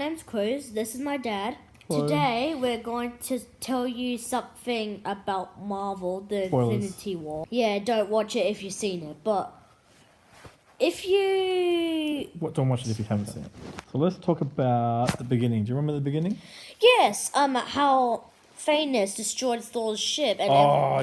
name's Cruz. This is my dad. Hello. Today, we're going to tell you something about Marvel, the Spoilers. Infinity War. Yeah, don't watch it if you've seen it, but if you... Don't watch it if you haven't seen it. So let's talk about the beginning. Do you remember the beginning? Yes, how Thanos destroyed Thor's ship. And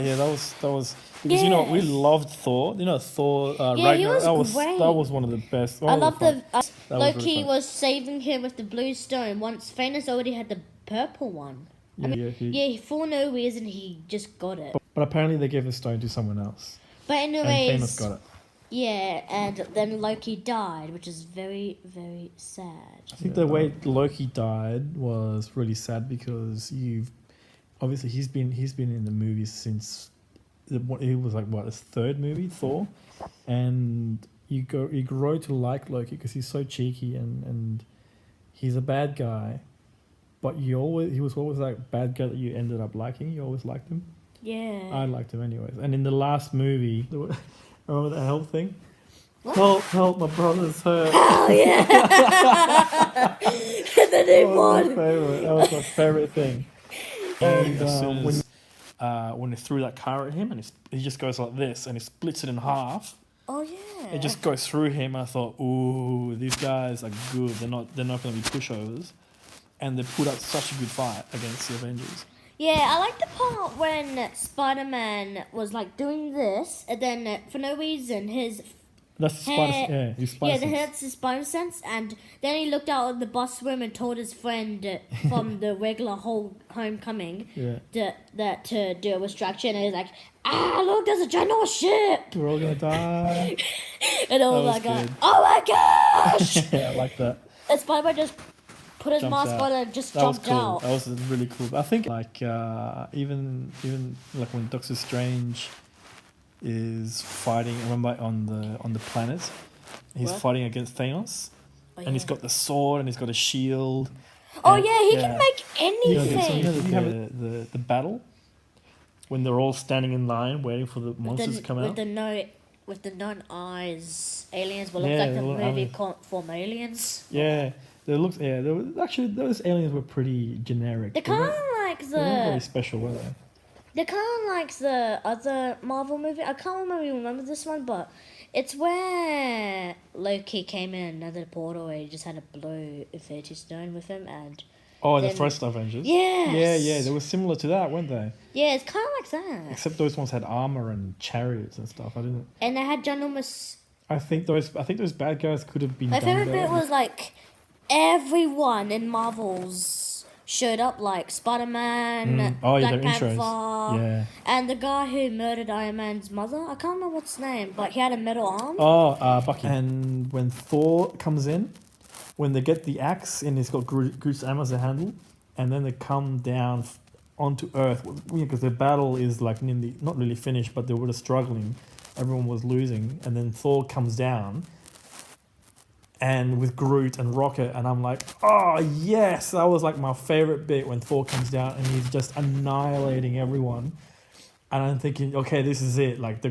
Yeah, that was because you know we loved Thor. You know Thor he Ragnarok. was great. That was one of the best. I love the Loki really was saving him with the blue stone once Thanos already had the purple one. For no reason he just got it. But apparently they gave the stone to someone else. But anyways, and Thanos got it. Yeah, and then Loki died, which is very, very sad. I think the way Loki died was really sad because obviously he's been in the movies since it was like his third movie, Thor, and you grow to like Loki because he's so cheeky and he's a bad guy, but he was always like bad guy that you ended up liking. You always liked him. Yeah, I liked him anyways. And in the last movie, remember the help thing? What? Help! My brother's hurt. Oh yeah, the new one. That was my favorite thing. And when they threw that car at him, and he just goes like this, and he splits it in half. Oh yeah. It just goes through him. And I thought, ooh, these guys are good. They're not going to be pushovers, and they put up such a good fight against the Avengers. Yeah, I like the part when Spider-Man was like doing this, and then for no reason his That's his spider sense. That's his spider sense, and then he looked out at the bus room and told his friend from the regular homecoming that to do a distraction, and he's like, look, there's a ginormous ship! We're all gonna die. And all like, oh my gosh! Yeah, I like that. And Spider-Man just put his mask on and just jumped out. That was really cool. I think like even like when Doctor Strange is fighting, remember on the planet, he's fighting against Thanos, and he's got the sword and he's got a shield. Oh yeah, he can make anything. The battle when they're all standing in line waiting for the monsters to come out with the known eyes, aliens will look like the movie from Aliens. Yeah. Those aliens were pretty generic. They're kind of like they weren't very special, were they? They're kind of like the other Marvel movie. I can't remember this one, but it's where Loki came in another portal where he just had a blue Infinity Stone with him, and the first Avengers. Yes. Yeah. They were similar to that, weren't they? Yeah, it's kind of like that. Except those ones had armor and chariots and stuff. And they had ginormous. I think those bad guys could have been. My favorite bit was like everyone in Marvel's showed up, like Spider-Man, Black Panther, and the guy who murdered Iron Man's mother. I can't remember what's his name, but he had a metal arm. Bucky. And when Thor comes in, when they get the axe and he's got Groot's arm as a handle, and then they come down onto Earth because the battle is like not really finished, but they were just struggling. Everyone was losing, and then Thor comes down. And with Groot and Rocket, and I'm like, oh yes, that was like my favorite bit when Thor comes down and he's just annihilating everyone. And I'm thinking, okay, this is it. Like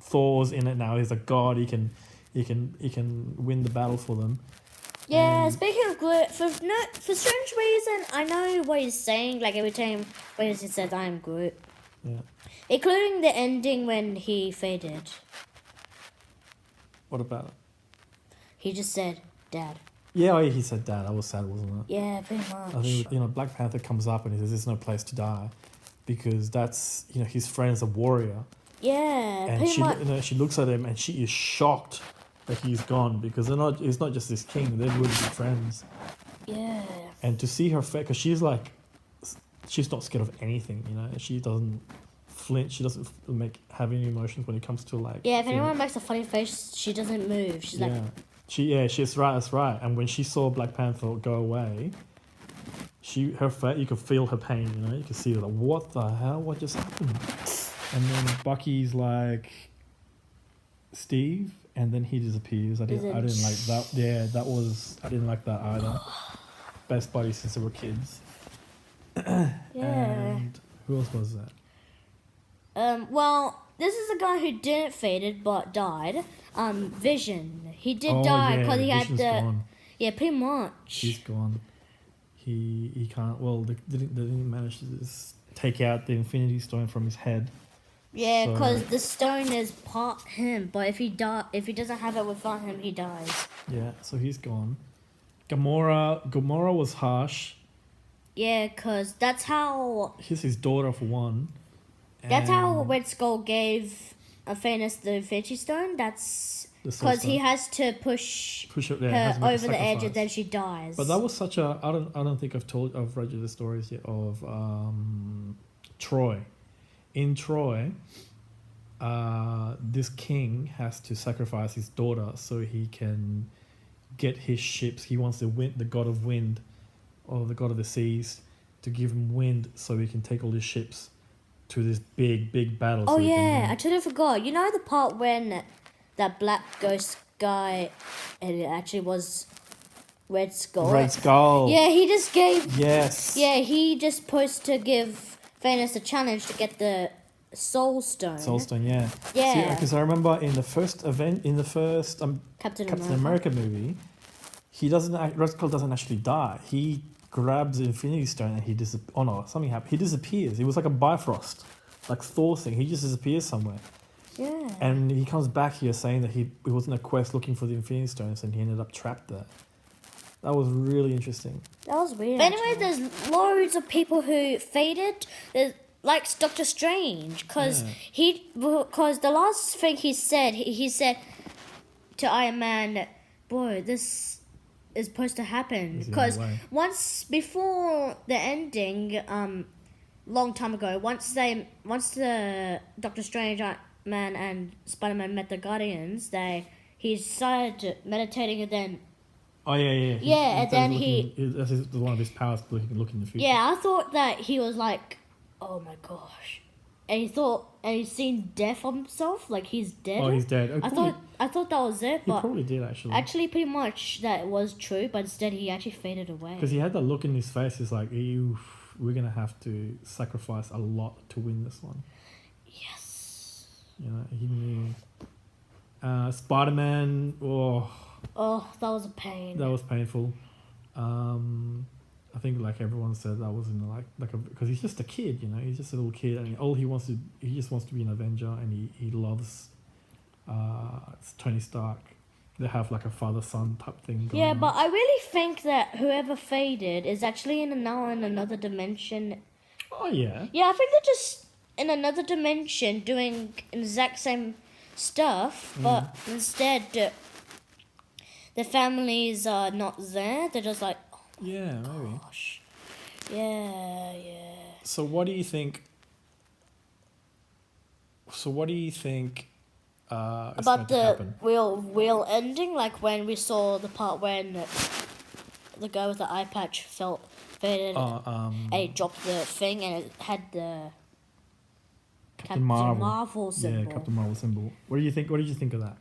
Thor's in it now. He's a god. He can win the battle for them. Yeah. Speaking of Groot, for strange reason, I know what he's saying. Like every time when he says, "I am Groot," including the ending when he faded. What about it? He just said, "Dad." Yeah, he said Dad. I was sad, wasn't it? Yeah, pretty much. I think, Black Panther comes up and he says, there's no place to die. Because that's, his friend's a warrior. Yeah, and she looks at him and she is shocked that he's gone. Because he's not just this king, they're really good friends. Yeah. And to see her face, because she's not scared of anything, She doesn't flinch. She doesn't have any emotions when it comes to like... Yeah, if anyone makes a funny face, she doesn't move. She's like... She's right. That's right. And when she saw Black Panther go away, her face, you could feel her pain. You could see her like, what the hell? What just happened? And then Bucky's like, Steve, and then he disappears. I didn't like that. Yeah, I didn't like that either. Best buddies since they were kids. And who else was that? Well, this is a guy who didn't faded but died. Vision. He did die because he had Yeah, pretty much. He's gone. He can't. Well, they didn't manage to just take out the Infinity Stone from his head. Yeah, because the stone is part him, but if he doesn't have it without him, he dies. Yeah, so he's gone. Gamora was harsh. Yeah, because that's how... He's his daughter for one. That's how Red Skull gave Thanos the Infinity Stone. That's because he has to push it, her over the edge and then she dies. But that was such a... I don't think I've read you the stories yet of Troy. In Troy, this king has to sacrifice his daughter so he can get his ships. He wants the god of wind, or the god of the seas, to give him wind so he can take all his ships to this big battle. Oh yeah, I totally forgot. You know the part when that black ghost guy, and it actually was Red Skull. Red Skull. Yeah, he just gave... Yes. Yeah, he just supposed to give Thanos a challenge to get the Soul Stone. Soul Stone, yeah. Yeah. Because I remember in the first Captain America movie, Red Skull doesn't actually die. He grabs the Infinity Stone and he something happened. He disappears. It was like a Bifrost, like Thor thing. He just disappears somewhere. Yeah. And he comes back here saying that he was in a quest looking for the Infinity Stones and he ended up trapped there. That was really interesting. That was weird. But anyway, there's loads of people who faded. There's, like Doctor Strange, because the last thing he said to Iron Man, "Boy, this is supposed to happen." Because once before the ending, long time ago, once the Doctor Strange, Iron Man, and Spider-Man met the Guardians, he started meditating and then. Oh yeah. Yeah, and then this is one of his powers, look in the future. Yeah, I thought that he was like, oh my gosh, and he's seen death of himself, like he's dead. Oh, he's dead. I thought that was it, but he probably did actually. Actually, pretty much that was true, but instead he actually faded away. Because he had that look in his face. He's like, we're gonna have to sacrifice a lot to win this one. Yes. You know, he knew. Spider-Man. Oh, that was a pain. That was painful. I think like everyone said that was because he's just a kid, you know, he's just a little kid, and he just wants to be an Avenger, and he loves Tony Stark. They have like a father-son type thing going on. But I really think that whoever faded is actually in another dimension. Oh yeah. Yeah, I think they're just in another dimension doing the exact same stuff, but instead the families are not there. They're just like, oh yeah, maybe. Gosh. Yeah. So what do you think? About the real ending? Like when we saw the part when the guy with the eye patch faded and he dropped the thing and it had the Captain Marvel symbol. Yeah, Captain Marvel symbol. What do you think? What did you think of that?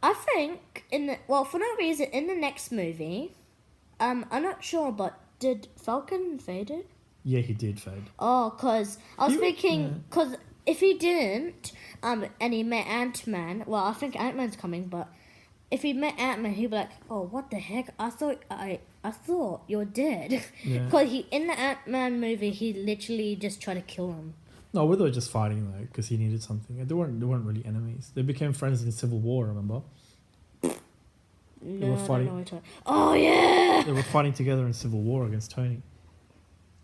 I think for no reason in the next movie, I'm not sure, but did Falcon faded? Yeah, he did fade. Oh, cause I was thinking, cause if he didn't, and he met Ant-Man, well, I think Ant-Man's coming, but if he met Ant-Man, he'd be like, oh, what the heck? I thought you're dead. Yeah. Cause in the Ant-Man movie, he literally just tried to kill him. No, they were just fighting though, because he needed something. They weren't really enemies. They became friends in Civil War. Remember? No, oh yeah. They were fighting together in Civil War against Tony.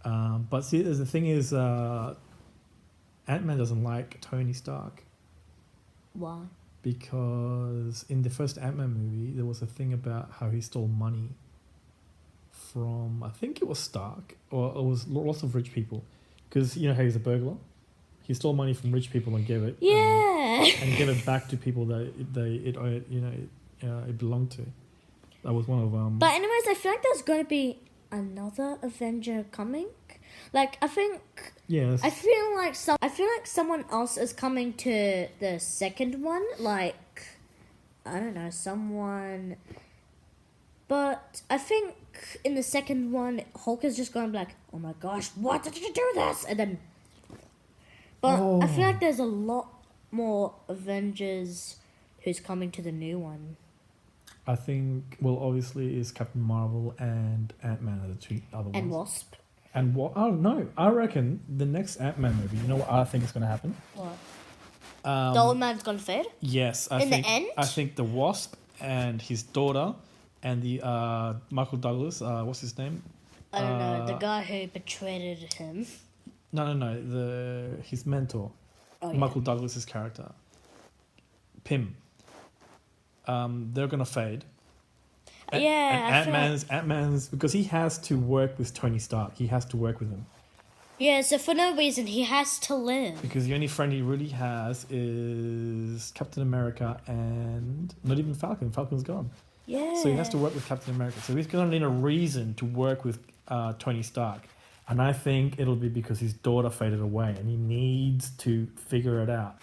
But see, the thing is, Ant-Man doesn't like Tony Stark. Why? Because in the first Ant-Man movie, there was a thing about how he stole money from, I think it was Stark, or it was lots of rich people. Because you know how he's a burglar? He stole money from rich people and gave it. Yeah. And gave it back to people that it belonged to. That was one of them. But anyways, I feel like there's going to be another Avenger coming. Like I think. Yes. I feel like someone else is coming to the second one. Like, I don't know, someone. But I think in the second one, Hulk is just going to be like, oh my gosh, what did you do this? And then. But I feel like there's a lot more Avengers who's coming to the new one. I think, well, obviously, is Captain Marvel and Ant-Man are the two other ones. And Wasp. And what? Oh, no. I reckon the next Ant-Man movie, you know what I think is going to happen? What? The old man's gonna fade? Yes. In the end? I think the Wasp and his daughter and the Michael Douglas, what's his name? I don't know. The guy who betrayed him. No. His mentor. Oh, yeah. Michael Douglas's character. Pym. They're going to fade. Yeah, and Ant-Man's because he has to work with Tony Stark. He has to work with him. Yeah, so for no reason he has to live. Because the only friend he really has is Captain America and not even Falcon. Falcon's gone. Yeah. So he has to work with Captain America. So he's going to need a reason to work with Tony Stark. And I think it'll be because his daughter faded away and he needs to figure it out.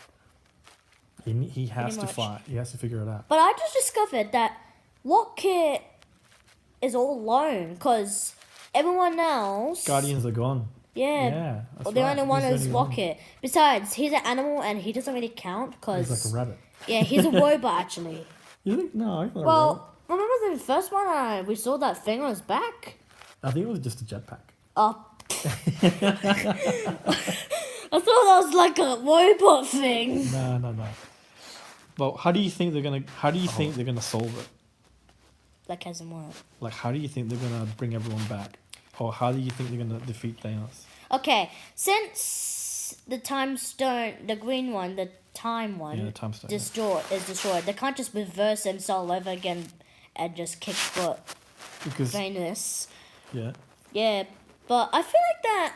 He has to fight. He has to figure it out. But I just discovered that Rocket is all alone because everyone else... Guardians are gone. Yeah. Well, the only one is Rocket. Besides, he's an animal and he doesn't really count because... He's like a rabbit. Yeah, he's a robot actually. You think? No, I thought Well, remember the first one we saw that thing on his back? I think it was just a jetpack. Oh. I thought that was like a robot thing. No. Well, how do you think they're gonna solve it? Like as in what? Like, how do you think they're gonna bring everyone back, or how do you think they're gonna defeat Thanos? Okay, since the time stone, the green one, the time one, the time stone, is destroyed. They can't just reverse and start all over again and just kick butt. Because Thanos. Yeah. Yeah, but I feel like that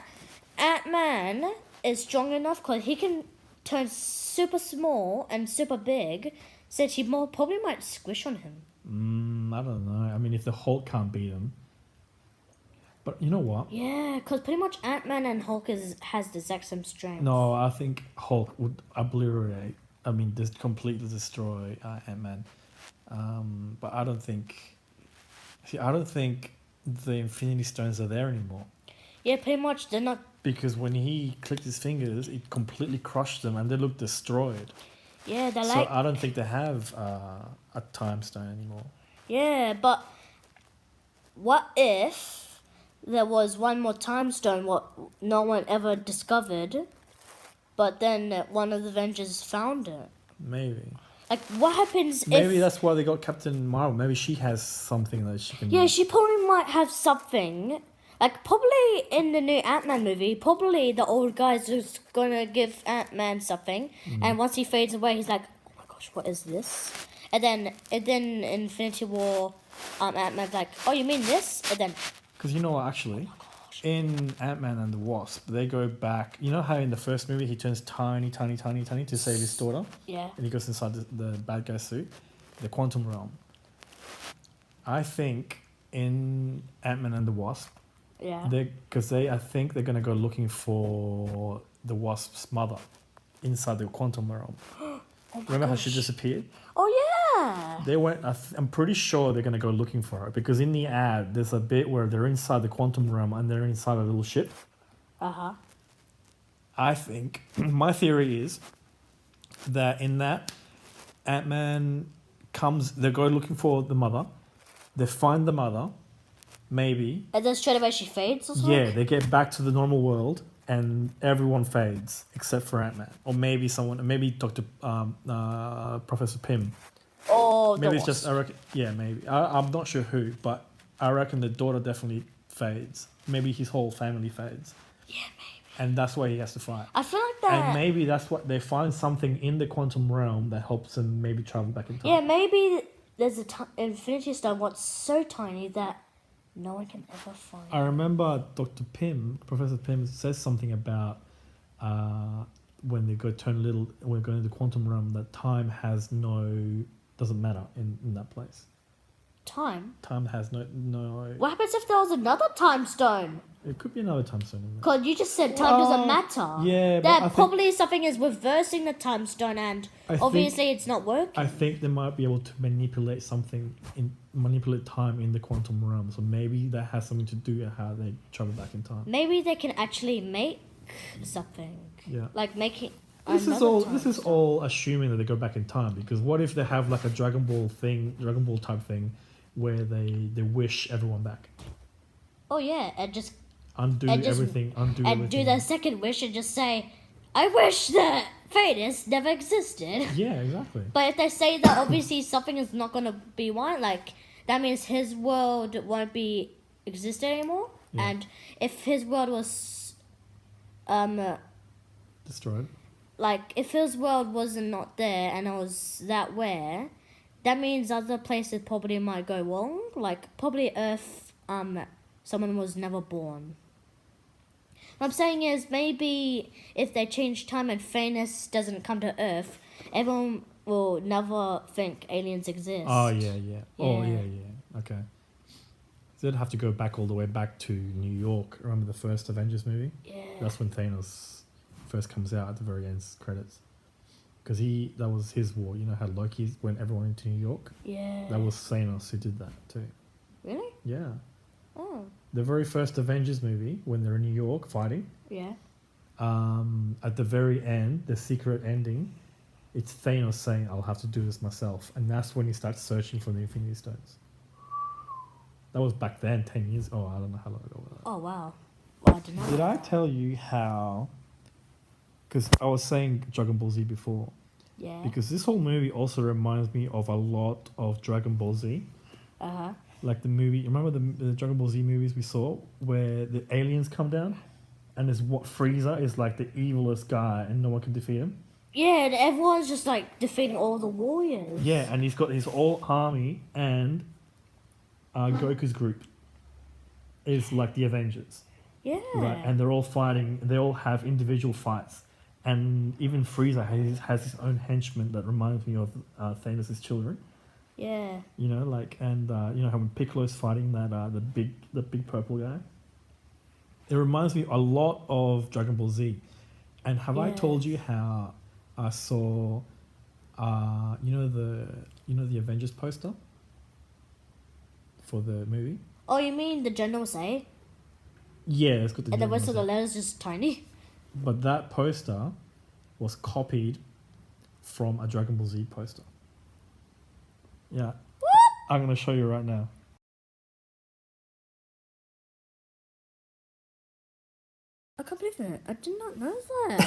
Ant-Man is strong enough because he can turn super small and super big, so he probably might squish on him. I don't know. I mean, if the Hulk can't beat him, but you know what? Yeah, because pretty much Ant-Man and Hulk has the exact same strength. No, I think Hulk would obliterate. I mean, just completely destroy Ant-Man. But I don't think. See, I don't think the Infinity Stones are there anymore. Yeah, pretty much they're not. Because when he clicked his fingers, it completely crushed them, and they look destroyed. Yeah, they're so I don't think they have a time stone anymore. Yeah, but what if there was one more time stone what no one ever discovered, but then one of the Avengers found it? Maybe. Like, what happens Maybe that's why they got Captain Marvel. Maybe she has something that she can... Yeah, she probably might have something. Like, probably in the new Ant-Man movie, probably the old guy's just gonna give Ant-Man something, and once he fades away, he's like, oh my gosh, what is this? And then Infinity War, Ant-Man's like, oh, you mean this? And then... Because you know what, actually, in Ant-Man and the Wasp, they go back... You know how in the first movie he turns tiny to save his daughter? Yeah. And he goes inside the bad guy suit? The quantum realm. I think in Ant-Man and the Wasp, yeah, I think they're going to go looking for the Wasp's mother inside the quantum realm. Remember how she disappeared? Oh, yeah. They went. I'm pretty sure they're going to go looking for her because in the ad, there's a bit where they're inside the quantum realm and they're inside a little ship. Uh-huh. I think, my theory is that in that, Ant-Man they go looking for the mother, they find the mother, maybe. And then straight away she fades or something? Yeah, they get back to the normal world and everyone fades except for Ant-Man. Or maybe Dr. Professor Pym. Oh, maybe it's just, I reckon, yeah, maybe. I'm not sure who, but I reckon the daughter definitely fades. Maybe his whole family fades. Yeah, maybe. And that's why he has to fight. I feel like that... And maybe that's what they find something in the quantum realm that helps them maybe travel back in time. Yeah, maybe there's Infinity Stone what's so tiny that no one can ever find. I remember Professor Pym says something about when they when going to the quantum realm, that time doesn't matter in that place. Time? Time has no... What happens if there was another time stone? It could be another time stone. Because you just said time doesn't matter. Yeah, but that probably something is reversing the time stone and obviously it's not working. I think they might be able to manipulate time in the quantum realm. So maybe that has something to do with how they travel back in time. Maybe they can actually make something. Yeah. Like making... This is all assuming that they go back in time, because what if they have like a Dragon Ball type thing, where they wish everyone back? Oh yeah, and just undo everything. Do the second wish and just say, "I wish that Venus never existed." Yeah, exactly. But if they say that obviously something is not gonna be one, like that means his world won't be exist anymore. Yeah. And if his world was destroyed. Like, if his world wasn't not there and it was that where, that means other places probably might go wrong. Like, probably Earth, someone was never born. What I'm saying is, maybe if they change time and Venus doesn't come to Earth, everyone will never think aliens exist. Oh, yeah. Oh, yeah. Okay. So they'd have to go back all the way back to New York. Remember the first Avengers movie? Yeah. That's when Thanos first comes out at the very end credits, because that was his war. You know how Loki went everyone into New York? Yeah. That was Thanos who did that too. Really? Yeah. Oh. The very first Avengers movie, when they're in New York fighting. Yeah. At the very end, the secret ending, it's Thanos saying, "I'll have to do this myself," and that's when he starts searching for the Infinity Stones. That was back then, 10 years. Oh, I don't know how long ago was that. Oh wow. Well, I don't know. Did I tell you how? Because I was saying Dragon Ball Z before. Yeah. Because this whole movie also reminds me of a lot of Dragon Ball Z. Uh-huh. Like the movie, remember the Dragon Ball Z movies we saw where the aliens come down, and there's what Frieza is like the evilest guy and no one can defeat him? Yeah, and everyone's just like defeating all the warriors. Yeah, and he's got his whole army, and Goku's group is like the Avengers. Yeah. Right, and they're all fighting, they all have individual fights. And even Frieza has his own henchmen that reminds me of Thanos' children. Yeah. You know, like, and you know how when Piccolo's fighting that the big purple guy. It reminds me a lot of Dragon Ball Z. And have I told you how I saw, you know the Avengers poster for the movie? Oh, you mean the general say? Yeah, it's got the. And the rest of the letters just tiny. But that poster was copied from a Dragon Ball Z poster. Yeah. What? I'm going to show you right now. I can't believe it. I did not know that.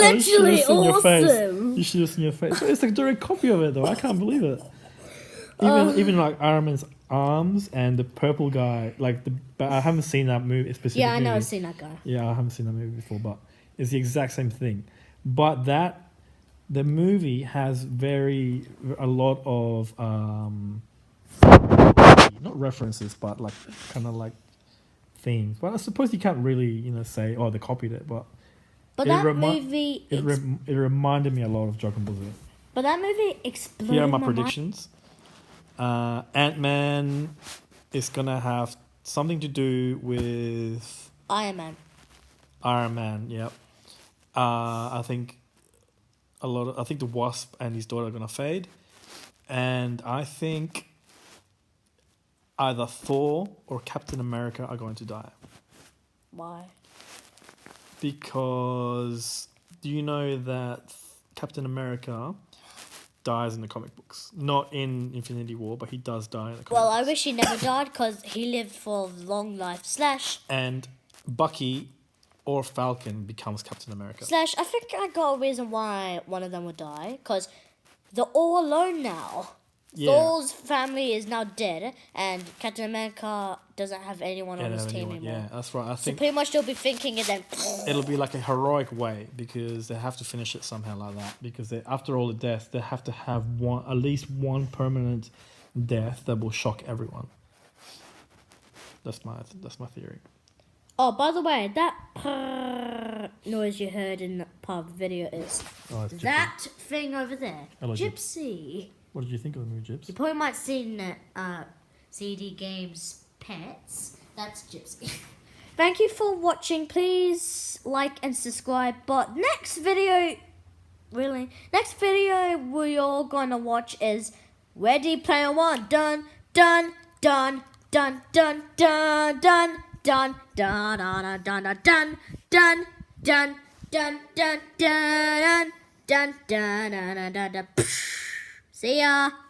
That's literally awesome. You should have seen your face. It's a direct copy of it, though. I can't believe it. Even like Iron Man's arms and the purple guy, but I haven't seen that movie specifically. Yeah, I know I've seen that guy. Yeah, I haven't seen that movie before, but it's the exact same thing. But the movie has a lot of not references, but like kind of like themes. But I suppose you can't really say, oh, they copied it, but that movie it reminded me a lot of Dragon Ball Z. But that movie exploded. Here are my predictions. Ant-Man is gonna have something to do with Iron Man. Yep. I think the Wasp and his daughter are gonna fade, and I think either Thor or Captain America are going to die. Why? Because do you know that Captain America dies in the comic books? Not in Infinity War, but he does die in the comic books. Well, I wish he never died because he lived for a long life. / And Bucky or Falcon becomes Captain America. / I think I got a reason why one of them would die, because they're all alone now. Yeah. Thor's family is now dead, and Captain America doesn't have anyone on his team anymore. Yeah, that's right. I think pretty much they'll be thinking, and then it'll be like a heroic way, because they have to finish it somehow like that. Because after all the deaths, they have to have at least one permanent death that will shock everyone. That's my theory. Oh, by the way, that noise you heard in part of the video is that thing over there. Hello, Gypsy. What did you think of the movie, Gyps? You probably might have seen CD Games Pets. That's Gypsy. Thank you for watching. Please like and subscribe. But next video we're going to watch is Ready Player One. Dun, dun, dun, dun, dun, dun, dun, dun, dun, dun, dun, dun, dun, dun, dun, Dun dun dun dun dun dun dun dun dun. See ya.